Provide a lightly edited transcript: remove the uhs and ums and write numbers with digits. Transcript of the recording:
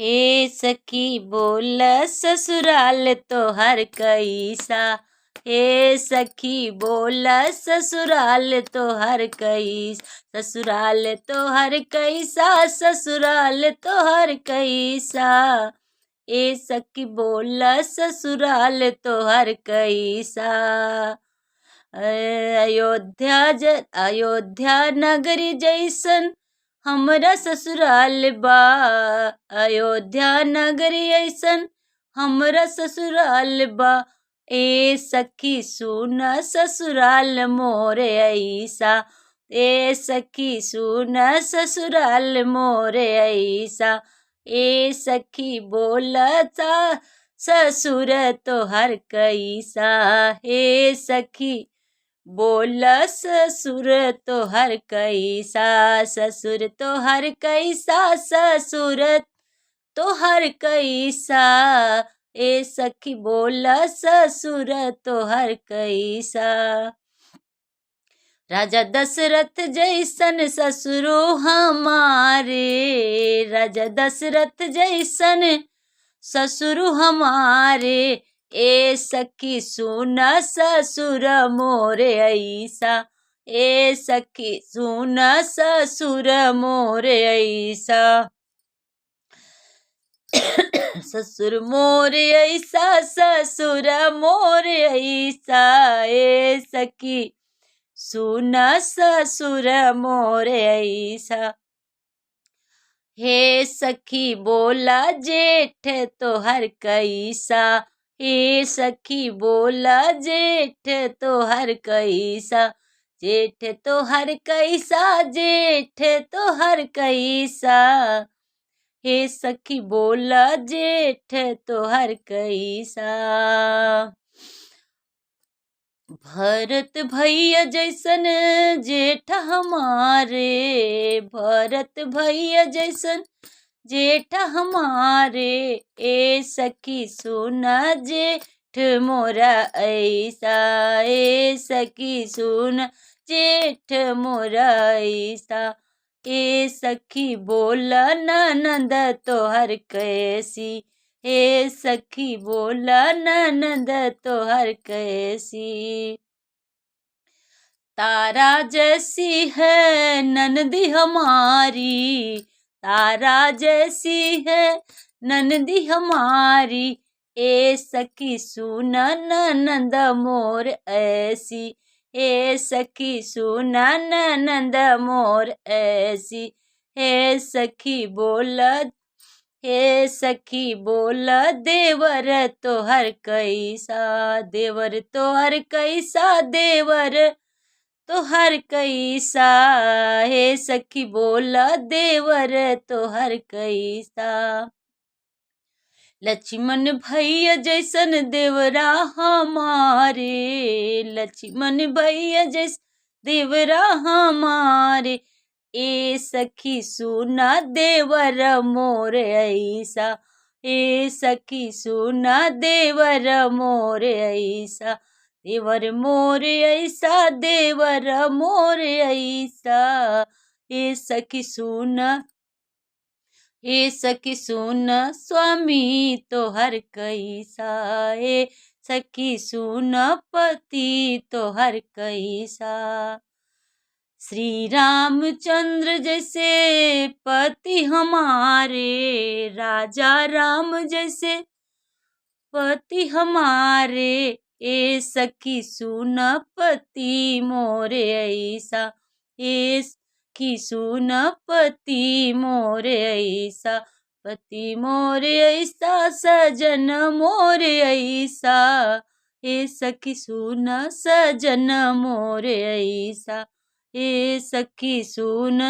हे सखी बोल ससुराल तोहर कैसा। हे सखी बोल ससुराल तोहर कैसा। ससुराल तोहर कैसा। ससुराल तोहर कैसा। ए सखी बोल ससुराल तोहर कैसा। अयोध्या नगरी जैसन हमरा ससुराल बा। अयोध्या नगरी ऐसन हमरा ससुराल बा। ए सखी सुन ससुराल मोरे ऐसा। ए सखी सुन ससुराल मोरे ऐसा। ए सखी बोलता ससुर तोहर कैसा। हे सखी बोल ससुर तोहर कैसा। ससुर तोहर कैसा। ससुर तोहर कैसा। ए सखी बोल ससुर तोहर कैसा। राजा दशरथ जैसन ससुरो हमारे। राजा दशरथ जैसन ससुर हमारे। ए सखी सुन ससुर मोरे ऐसा। ए सखी सुन ससुर मोरे ऐसा। ससुर मोरे ऐसा। ससुर मोरे ऐसा। ए सखी सुन ससुर मोरे ऐसा। हे सखी बोला जेठ तोहर कैसा। हे सखी बोला जेठ तोहर कैसा। जेठ तोहर कैसा। जेठ तोहर कैसा। हे सखी बोला जेठ तोहर कैसा। भरत भैया जैसन जेठ हमारे। भरत भैया जैसन जेठ हमारे। ए सखी सुना जेठ मोरा ऐसा। ए सखी सुन जेठ मोरा ऐसा। ए सखी बोला ननद तोहर कैसी। हे सखी बोला ननद तोहर कैसी। तारा जैसी है ननदी हमारी। तारा जैसी है ननदी हमारी। ए सखी सुन ननद मोर ऐसी। ए सखी सुन ननद मोर ऐसी। हे सखी बोला। हे सखी बोल देवर तोहर कैसा। देवर तोहर कैसा। देवर तोहर कैसा। हे सखी बोल देवर तोहर कैसा। लक्ष्मण भैया जैसन देवरा हमारे। लक्ष्मण भैया जैसन देवरा हमारे। ए सखी सुना देवर मोर ऐसा। ए सखी सुना देवर मोर ऐसा। देवर मोर ऐसा। देवर मोर ऐसा। ए सखी सुना। ए सखी सुन स्वामी तोहर कैसा। ए सखी सुन पति तोहर कैसा। श्री रामचंद्र जैसे पति हमारे। राजा राम जैसे पति हमारे। ए सखी सुन पति मोरे ऐसा। ए सखी सुन पति मोरे ऐसा। पति मोरे ऐसा। सजन मोरे ऐसा। ए सखी सुन सजन मोरे ऐसा। ए सखी सुन।